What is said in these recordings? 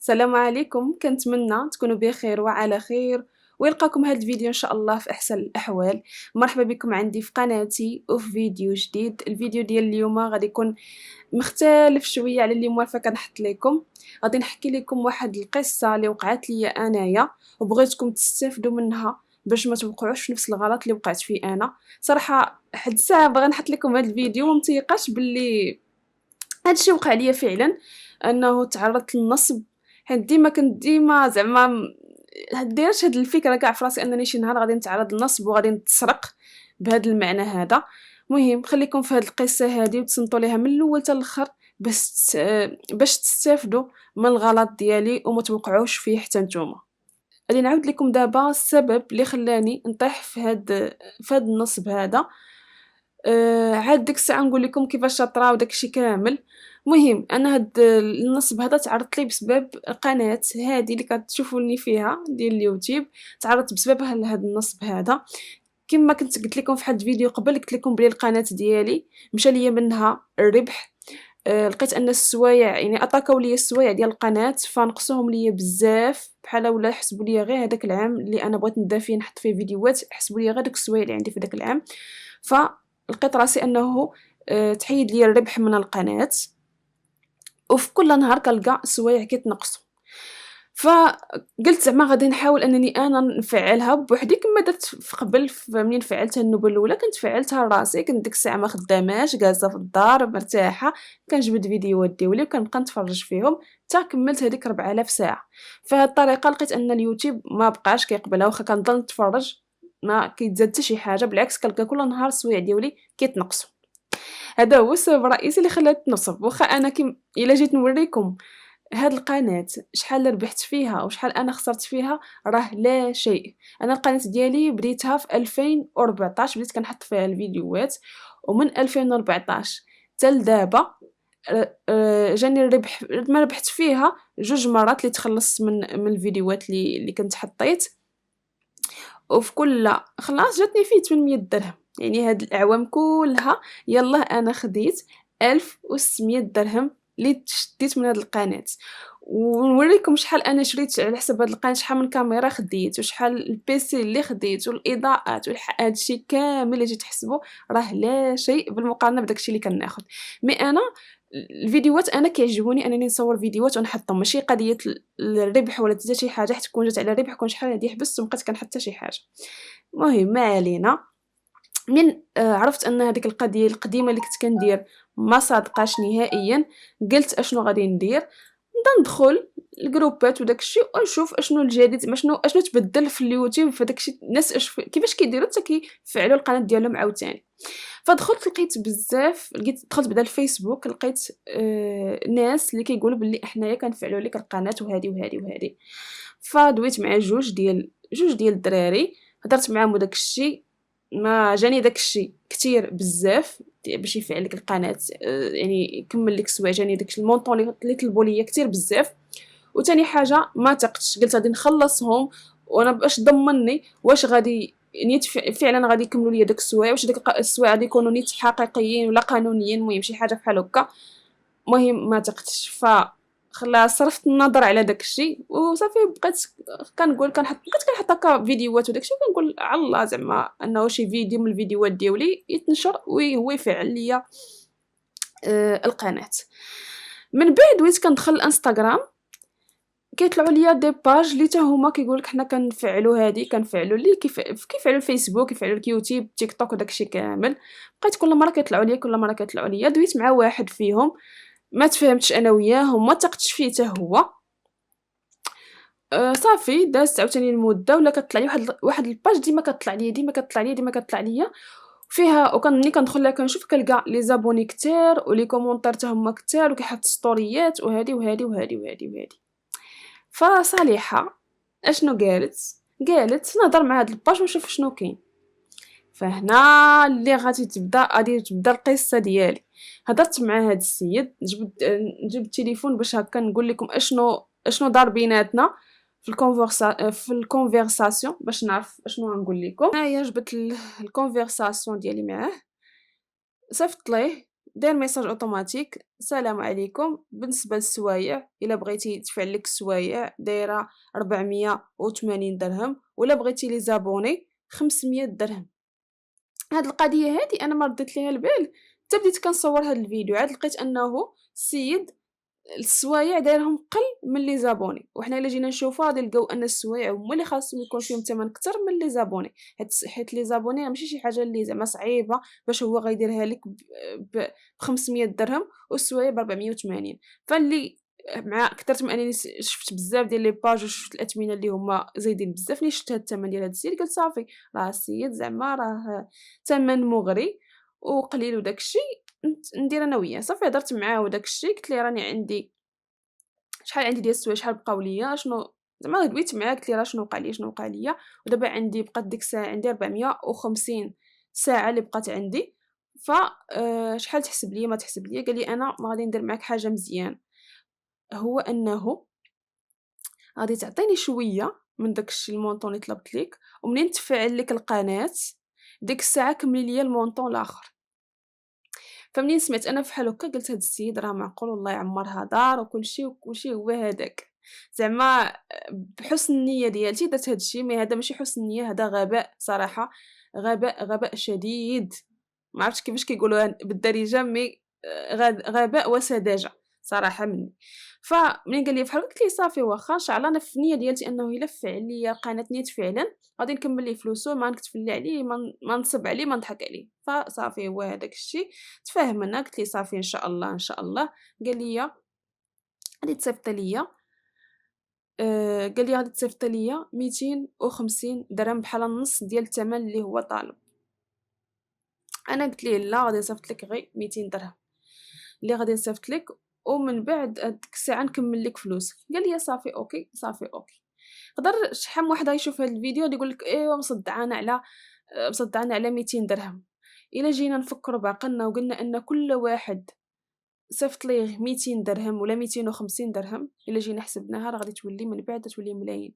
السلام عليكم، كنتمنى تكونوا بخير وعلى خير ويلقاكم هذا الفيديو ان شاء الله في احسن الاحوال. مرحبا بكم عندي في قناتي وفي فيديو جديد. الفيديو ديال اليوم غادي يكون مختلف شويه على اللي موالفه كنحط لكم. غادي نحكي لكم واحد القصه اللي وقعت لي انايا وبغيتكم تستافدوا منها باش ما توقعوش في نفس الغلط اللي وقعت فيه انا. صراحه حد الساعه باغا نحط لكم هذا الفيديو ومتيقاش باللي هادشي وقع ليا فعلا، انه تعرضت للنصب. حيت ديما زعما دايرت هاد الفكره كاع في راسي انني شي نهار غادي نتعرض للنصب وغادي نتسرق بهذا المعنى هذا. مهم خليكم في هاد القصه هادي وتصنتوا ليها من الاول حتى الاخر باش تستافدوا من الغلط ديالي وما توقعوش فيه حتى نتوما. غادي نعاود لكم دابا السبب اللي خلاني نطيح في هاد النصب هذا. عاد ديك الساعة نقول لكم كيفاش طرا وداكشي كامل. مهم انا هاد النصب هذا تعرضت ليه بسبب القناة هادي اللي كتشوفوني فيها ديال اليوتيوب. تعرضت بسببها لهاد النصب هذا. كما كنت قلت لكم في حد فيديو قبل، قلت لكم بلي القناة ديالي مشى ليا منها الربح. لقيت ان السوايع يعني اتاكاو ليا السوايع ديال القناه فنقصوهم ليا بزاف، بحال ولا حسبوا ليا غير هذاك العام اللي انا بغيت نبدا فيه نحط فيه فيديوهات، حسبوا ليا غير داك السوايع اللي عندي في داك العام. فلقيت راسي انه تحيد ليا الربح من القناه، وفي كل نهار كنلقى السوايع كيتنقصوا. فقلت زعما غادي نحاول انني انا نفعلها بوحدي كما درت في قبل. منين فعلتها النوبه الاولى كنت فعلتها لراسي، كنت ديك الساعه ما خداماش جالسه في الدار مرتاحه، كنجبد فيديوهات ديالي وكنبقى نتفرج فيهم حتى كملت هذيك 4000 ساعه. فهاد الطريقه لقيت ان اليوتيوب ما بقاش كيقبلها، واخا كنضل نتفرج ما كيتزاد حتى شي حاجه، بالعكس كنلقى كل نهار السوايع ديالي كيتنقصوا. هذا هو السبب الرئيسي اللي خلات نصب. واخا انا الا جيت نوريكم هاد القناة شحال ربحت فيها وشحال انا خسرت فيها راه لا شيء. انا القناة ديالي بديتها في 2014، بديت كنحط فيها الفيديوهات، ومن 2014 حتى لدابا جاني الربح. ما ربحت فيها جوج مرات اللي تخلصت من الفيديوهات اللي كنت حطيت، وفي كل خلاص جاتني فيه 800 درهم. يعني هاد الاعوام كلها يلا انا خديت 1600 درهم اللي شديت من هاد القناه. ونوريكم شحال انا شريت على حسب هاد القناه، شحال من كاميرا خديت وشحال البيسي اللي خديت والاضاءات هادشي كامل اللي جيت تحسبوا راه لا شيء بالمقارنه بداكشي اللي كناخذ. مي انا الفيديوهات انا كيعجبوني انني نصور فيديوهات ونحطهم، ماشي قضيه الربح ولا حتى شي حاجه، حيت كون جات على الربح كون شحال هادي حبست ومبقيت كنحط حتى شي حاجه. المهم ما علينا. من عرفت ان هذيك القضيه القديمه اللي كنت كندير ما صادقاش نهائيا، قلت اشنو غادي ندير، نبدا ندخل الجروبات وداكشي ونشوف اشنو الجديد، ما اشنو تبدل في اليوتيوب في داكشي، الناس كيفاش كيديروا حتى كيفعلوا القناه ديالهم عاوتاني. فدخلت لقيت بزاف، دخلت بدا الفيسبوك لقيت ناس اللي كيقولوا بلي حنايا كنفعلوا لك القناه وهذه وهذه وهذه. فدويت مع جوج ديال الدراري، هضرت معاهم وداكشي ما جاني داكشي كتير بزاف باش يفعل لك القناه، يعني يكمل لك السوايع، جاني داكشي المونطون اللي طلبوا ليا كتير بزاف. وتاني حاجه ما تقتش، قلت غادي نخلصهم وانا باش ضمني واش غادي نيت فعلا غادي يكملوا لي داك السوايع، واش داك السوايع غادي يكونوا نيت حقيقيين ولا قانونيين، المهم شي حاجه بحال هكا. المهم ما تقتش، خلاص صرفت النظر على داك الشيء وصافي. بقيت كنحط هكا فيديوهات وداك الشيء، كنقول على الله زعما انه شي فيديو من الفيديوهات ديالي يتنشر وهو يفعل ليا القناه. من بعد وليت كندخل الانستغرام، كيطلعوا ليا دي باج اللي حتى هما كيقولك حنا كنفعلوا هادي كنفعلوا لي كيفعلوا الفيسبوك، كيفعلوا اليوتيوب، تيك توك وداكشي كامل. بقيت كل مره كيطلعوا ليا دويت مع واحد فيهم، ما تفاهمتش انا وياه وما تقتش فيه حتى هو. صافي دازت عاوتاني المده ولا كطلع لي واحد الباج ديما كطلع ليا فيها، ملي كندخل لها كنشوف كنلقى لي زابوني كتار ولي كومونتير حتى هما كتار وكيحط ستوريات وهادي وهادي وهادي وهادي وهادي. فصالحه اشنو قالت نهضر مع هاد الباج ونشوف شنو كاين. فهنا اللي غادي تبدا القصه ديالي. هضرت مع هاد السيد، نجيب التليفون باش هكا نقول لكم اشنو دار بيناتنا في الكونفرساسيون باش نعرف اشنو غنقول لكم. هنايا جبت الكونفرساسيون ديالي معاه، صيفط ليه داير ميساج اوتوماتيك: السلام عليكم، بالنسبه للسوايع الا بغيتي يدفع لك السوايع دايره 480 درهم، ولا بغيتي لي زابوني 500 درهم. هاد القضيه هادي انا ما رديت ليها البال حتى بديت كنصور هاد الفيديو، عاد لقيت انه السيد السوايع دايرهم قل من لي زابوني، وحنا الا جينا نشوفوا غادي نلقاو ان السوايع هما اللي خاصهم يكون فيهم الثمن اكثر من لي زابوني، حيت لي زابوني ماشي شي حاجه اللي زعما صعيبه باش هو غيديرها لك ب 500 درهم والسوايع ب 480. فاللي مع كثرت من انني شفت بزاف ديال لي باج وشفت الاثمنه اللي هما زايدين بزاف، ملي شفت هاد الثمن ديال هاد السيد قلت صافي راه السيد زعما راه ثمن مغري وقليل وداك الشيء، ندير انا وياه. صافي هضرت معاه وداك الشيء، قلت ليه راني عندي شحال عندي ديال السوايع، شحال بقاو ليا، شنو زعما دويت معاه قلت ليه راه شنو وقع ليا، ودابا عندي بقات ديك الساعه عندي 450 ساعه اللي بقات عندي. ف شحال تحسب ليا ما تحسب ليا؟ قال لي انا ما غادي ندير معاك حاجه مزيان، هو انه غادي تعطيني شويه من داك الشيء المونطون اللي طلبت ليك، ومنين تفعل لك القناه ديك الساعه كملي ليا المونطون الاخر. فمنين سمعت أنا فحال هكا قلت هاد السيد راه معقول والله يعمرها دار وكلشي هو هداك، زعما بحسن النية ديالتي درت هاد الشي، مي هذا ماشي حسن النية، هذا غباء صراحة، غباء شديد، ما عرفتش كيفاش كيقولوها بالدارجة، مي غباء وسذاجة صراحة مني. فمنين قال لي بحال هكا قلت ليه صافي واخا ان شاء الله، انا في النية ديالتي انه الا فعل ليا قناة نيت فعلا غادي نكمل ليه فلوسو، ما نكتفلي عليه، ما نصب عليه، ما نضحك عليه. فصافي هو هذاك الشيء تفاهمنا، قلت ليه صافي ان شاء الله ان شاء الله. قال لي غادي تصيفط ليا قال لي غادي تصيفط ليا 250 درهم بحال النص ديال الثمن اللي هو طالب. انا قلت ليه لا، غادي نصيفط لك غير 200 درهم اللي غادي نصيفط لك، ومن بعد هاديك الساعه نكمل لك فلوسك. قال لي صافي اوكي صافي اوكي. قدر شحال من واحد غيشوف هاد الفيديو غادي يقول لك ايوا مصدعانا على 200 درهم. الا جينا نفكروا بعقلنا وقلنا ان كل واحد صيفط ليه 200 درهم ولا 250 درهم، الا جينا حسبناها راه غادي تولي من بعد تولي ملايين.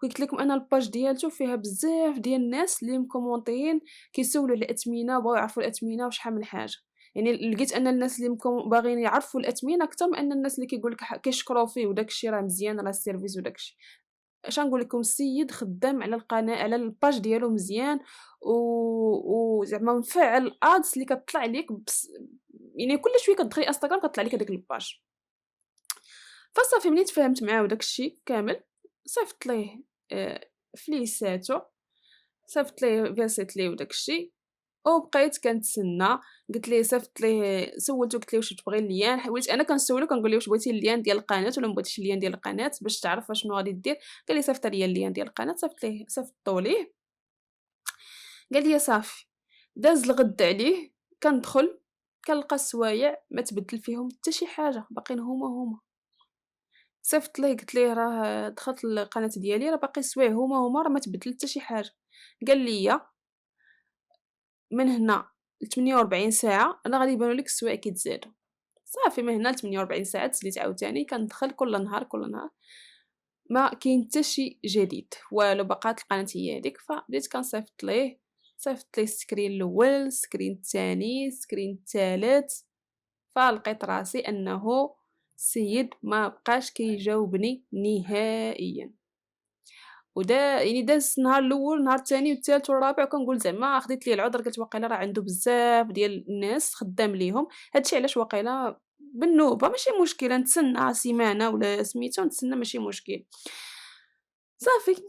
قلت لكم انا الباج ديالته فيها بزاف ديال الناس اللي مكومونطيين كيسولوا على الاثمنه، بغاو يعرفوا الاثمنه وشحال من حاجه. يعني لقيت ان الناس اللي باغيين يعرفوا الاثمنه اكثر من ان الناس اللي كيقول لك كيشكروا فيه وداك الشيء راه مزيان راه السيرفيس وداك الشيء. اش غنقول لكم، السيد خدام على القناه على الباج ديالو مزيان، وزعما مفعل الادز اللي كتطلع ليك يعني كل شويه كتدخلي انستغرام كتطلع لك هذيك الباج. فصافي منين تفاهمت معاه وداك الشيء كامل، صيفط ليه فليساتو، صيفط ليه فيرسيت ليه وداك الشيء، وبقيت كنتسنى. قلت ليه صيفط ليه، سولته قلت ليه واش تبغي اللين، حيت انا كنسولو كنقول ليه واش بغيتي اللين ديال القناه ولا ما بغيتيش اللين ديال القناه باش تعرف شنو غادي دير. قال لي صيفط لي اللين ديال القناه، صيفطو ليه. قال لي صافي. داز الغد عليه، كندخل كنلقى السوايع ما تبدل فيهم حتى شي حاجه، باقيين هما. صيفط ليه قلت ليه راه دخلت القناه ديالي راه باقي السوايع هما راه ما تبدل حتى شي حاجه. قال لي من هنا ل 48 ساعه انا غادي يبانوا لك السوايع كيتزادوا. صافي من هنا ل 48 ساعه تسديت عاوتاني كندخل كل نهار ما كاين حتى شي جديد والو، بقات القناه هي هذيك. فبديت صيفط ليه السكرين الاول، السكرين الثاني، السكرين الثالث. فلقيت راسي انه السيد ما بقاش كيجاوبني نهائيا. يعني داز النهار الاول، النهار الثاني والثالث والرابع، وكنقول زعما خديت ليه العذر، قلت واقيلا راه عنده بزاف ديال الناس خدام ليهم، هادشي علاش واقيلا بالنوبه ماشي مشكله، نتسنى سيمانه ولا سميتو نتسنى ماشي مشكل. صافي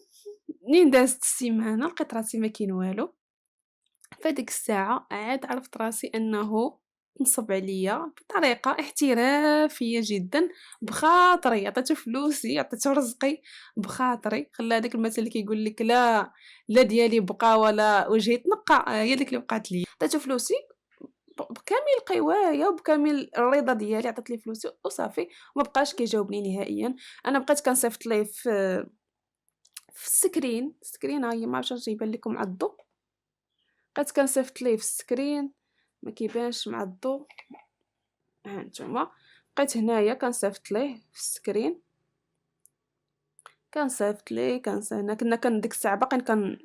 منين دازت السيمانه لقيت راسي ما كاين والو. فديك الساعه عاد عرفت راسي انه نصب عليا بطريقه احترافيه جدا، بخاطري عطيتو فلوسي عطيتو رزقي بخاطري. خلى هذاك المثل اللي كيقول لك لا ديالي بقى ولا وجهي تنقى، هي ديك اللي بقات لي. عطيتو فلوسي بكامل القوايه وبكامل الرضا ديالي، عطيت ليه فلوسي وصافي. وما بقاش كيجاوبني نهائيا. انا بقيت كنصيفط ليه في السكرين ها هي، ما عرفتش جايبان لكم مع الضو، بقيت كنصيفط ليه في السكرين ما كيبانش مع الضو، ها نتوما. بقيت هنايا كنصيفط ليه في السكرين، كنصيفط ليه هنا كنا ديك الساعه باقي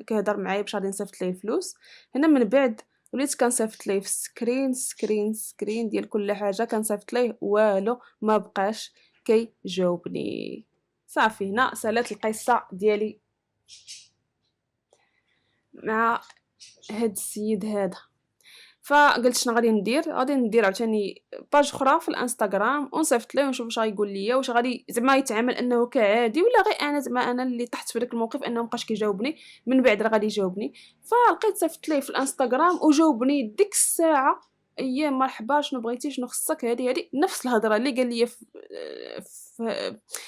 كيهضر معايا باش غادي نصيفط ليه الفلوس. هنا من بعد وليت كنصيفط ليه في سكرين ديال كل حاجه، كنصيفط ليه والو ما بقاش كيجاوبني. صافي هنا سالات القصه ديالي مع هاد السيد هذا. فقلت شنو غادي ندير عاوتاني باج اخرى في الانستغرام ونصيفط ليه ونشوف واش غايقول ليا، واش غادي زعما يتعامل انه كعادي ولا غير انا زعما انا اللي طحت في داك الموقف انه مابقاش كيجاوبني. من بعد راه غادي يجاوبني. فلقيت صيفط ليه في الانستغرام وجاوبني ديك الساعه. اييه مرحبا، شنو بغيتي، شنو خصك، هادي نفس الهضره اللي قال لي في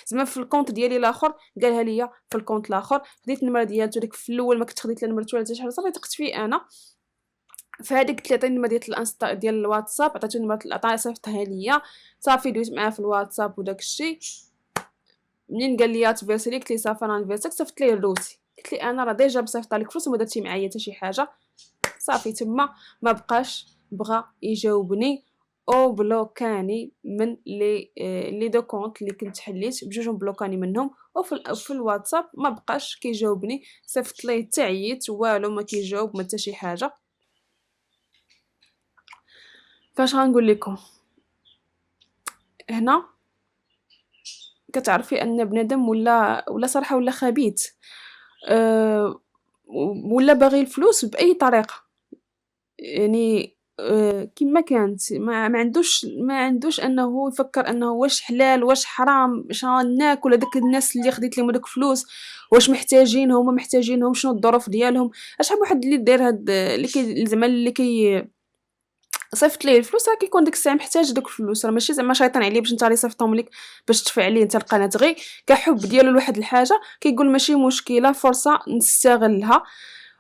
زعما في الكونط ديالي الاخر قالها ليا في الكونط الاخر. خديت النمره ديالته ديك في الاول ما كنت خديت لا نمرته ولا حتى شي حاجه، صافي ثقت فيه انا. فهاديك قلت لي عطيني النمره ديال الانستا ديال الواتساب، عطاتو النمره عطاني صيفطها ليا. صافي دويت معاه في الواتساب وداك الشيء. منين قال لي تفيرسي لي قلت لي صافي انا نفيرسك، صيفط ليه الروسي. قلت لي انا راه ديجا مصيفطه لك فلوس وما درتي معايا حتى شي حاجه. صافي تما ما بقاش بغى يجاوبني او بلوكاني من لي دو كونط اللي كنت حليت بجوج بلوكاني منهم. وفي الواتساب ما بقاش كيجاوبني، صيفط ليه تعييت والو ما كيجاوب ما حتى شي حاجه. فاش غنقول لكم هنا كتعرفي ان بنادم ولا صراحه ولا خبيث، أه ولا باغي الفلوس باي طريقه. يعني كما كانت ما عندوش انه يفكر انه واش حلال واش حرام، شنو ناكل هذاك الناس اللي خديت لهم داك فلوس، واش محتاجينهم ما محتاجينهم، شنو الظروف ديالهم. شحال واحد اللي داير هاد اللي زعما اللي صيفط ليه الفلوس راه كيكون ديك الساعه محتاج دوك الفلوس، راه ماشي زعما شيطان عليه باش نتا يصيفطهم لك باش تدفع عليه انت القناه، غير كحب ديالو لواحد الحاجه كيقول ماشي مشكله فرصه نستغلها.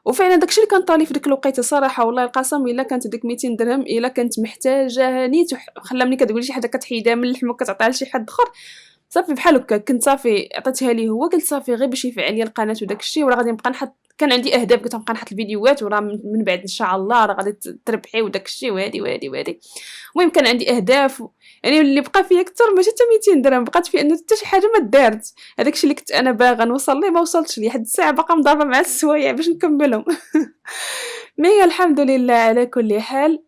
وفعلا داكشي اللي كان طالي في ديك الوقيته صراحه والله القسم الا كانت ديك 200 درهم الا كانت محتاجه نيت خلا ملي كتقولي شي حاجه كتحيدها من اللحم وكتعطيها لشي حد اخر. صافي بحال هكا كنت صافي عطيتها ليه هو، قلت صافي غير باش يفعل لي القناه وداك الشيء وراه غادي نبقى نحط. كان عندي اهداف قلت نبقى نحط الفيديوهات وراه من بعد ان شاء الله راه غادي تربحي وداك الشيء وهادي. المهم كان عندي اهداف يعني اللي بقى فيا اكثر ماشي حتى 200 درهم، بقات فيه انه حتى شي حاجه ما دارت. هذاك الشيء اللي كنت انا باغا نوصل ليه ما وصلتش ليه، حد الساعه باقا مضاربه مع السوايع باش نكملهم. مي الحمد لله على كل حال.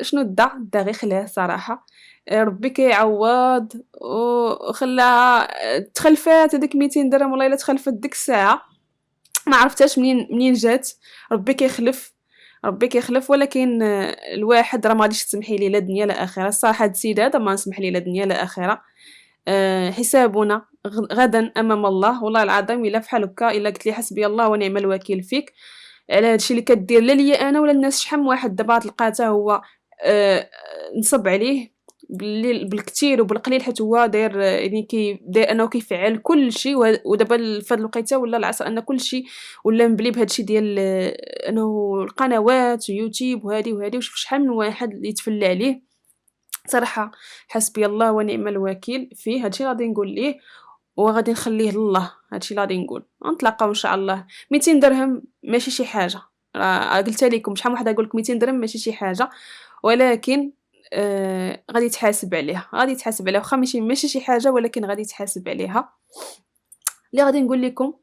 شنو دا غير خلاه صراحه. ربي كيعوض وخلاها تخلفات هذيك 200 درهم والله الا تخلفت ديك الساعه ما عرفتهاش منين جات. ربي كيخلف ربي كيخلف. ولكن الواحد راه ما غاديش تسمحي لي لا دنيا لا اخره. الصراحه هاد السيد هذا ما نسمح لي لا دنيا لا اخره. حسابنا غدا امام الله. والله العظيم الا فحال هكا الا قلت لي حسبي الله ونعم الوكيل فيك على هادشي اللي كدير لا ليا انا ولا الناس. شحال من واحد دابا تلقاته هو نصب عليه بالكثير وبالقليل حيت هو داير يعني داير انه كيفعل كل شيء. ودابا في هاد الوقيته ولا العصر ان كل شيء ولا مبلي بهذا الشيء ديال انه القنوات ويوتيوب وهادي وشوف شحال من واحد اللي يتفلى عليه. صراحه حسبي الله ونعم الوكيل فيه. هادشي غادي نقول ليه وغادي نخليه لله. هادشي اللي غادي نقول. نتلاقاو ان شاء الله. 200 درهم ماشي شي حاجه، راه قلت لكم شحال واحد يقول لك 200 درهم ماشي شي حاجه، ولكن غادي يتحاسب عليها. واخا ماشي شي حاجه ولكن غادي يتحاسب عليها. اللي غادي نقول لكم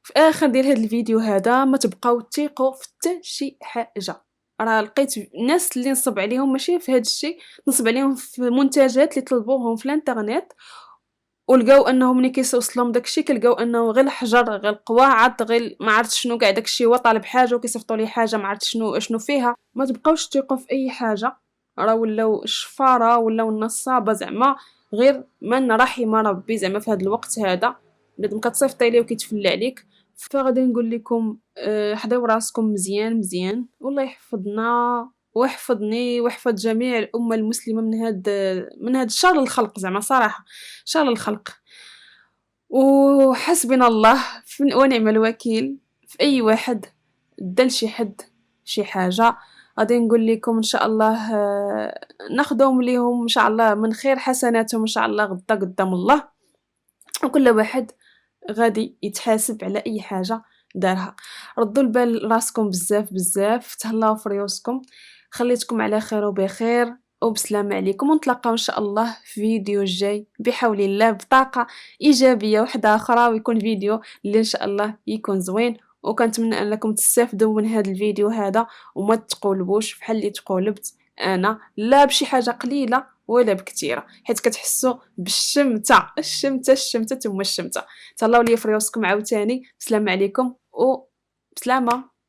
في اخر ديال هذا الفيديو هذا، ما تبقاو تيقوا في حتى شي حاجه. راه لقيت الناس اللي نصب عليهم ماشي في هذا الشيء، نصب عليهم في منتجات اللي طلبوهم في الانترنت ولقاو انهم ملي كيوصلهم داكشي كيلقاو انه غير الحجر غير القواعد غير ما عرفت شنو كاع داكشي. هو طالب حاجه وكيصيفطوا ليه حاجه ما عرفت شنو فيها. ما تبقاوش تيقوا في اي حاجه، راه ولاو الشفاره ولاو النصابه زعما غير من رحم ربي. زعما في هذا الوقت هذا بنادم كتصيفطي ليه وكيتفلى عليك. فغادي نقول لكم حضروا راسكم مزيان مزيان والله يحفظنا ويحفظني ويحفظ جميع الامه المسلمه من هاد شر الخلق. زعما صراحه شر الخلق. وحسبنا الله ونعم الوكيل في اي واحد دل شي حد شي حاجه. غادي نقول لكم ان شاء الله ناخذهم ليهم ان شاء الله من خير حسناتهم ان شاء الله غدا قدام الله. وكل واحد غادي يتحاسب على اي حاجه دارها. ردوا البال راسكم بزاف بزاف، تهلاو في ريوسكم. خليتكم على خير وبخير وبسلامة عليكم، ونتلاقاو ان شاء الله في فيديو جاي بحول الله بطاقه ايجابيه واحده اخرى، ويكون فيديو اللي ان شاء الله يكون زوين وكنتمنى انكم تستافدوا من هذا الفيديو هذا وما تقولبوش بحال اللي تقولبت انا، لا بشي حاجه قليله ولا بكثيره، حيت كتحسوا بالشمته الشمته ثم الشمته. تهلاو ليا في راسكم عاوتاني. السلام عليكم وبسلامه.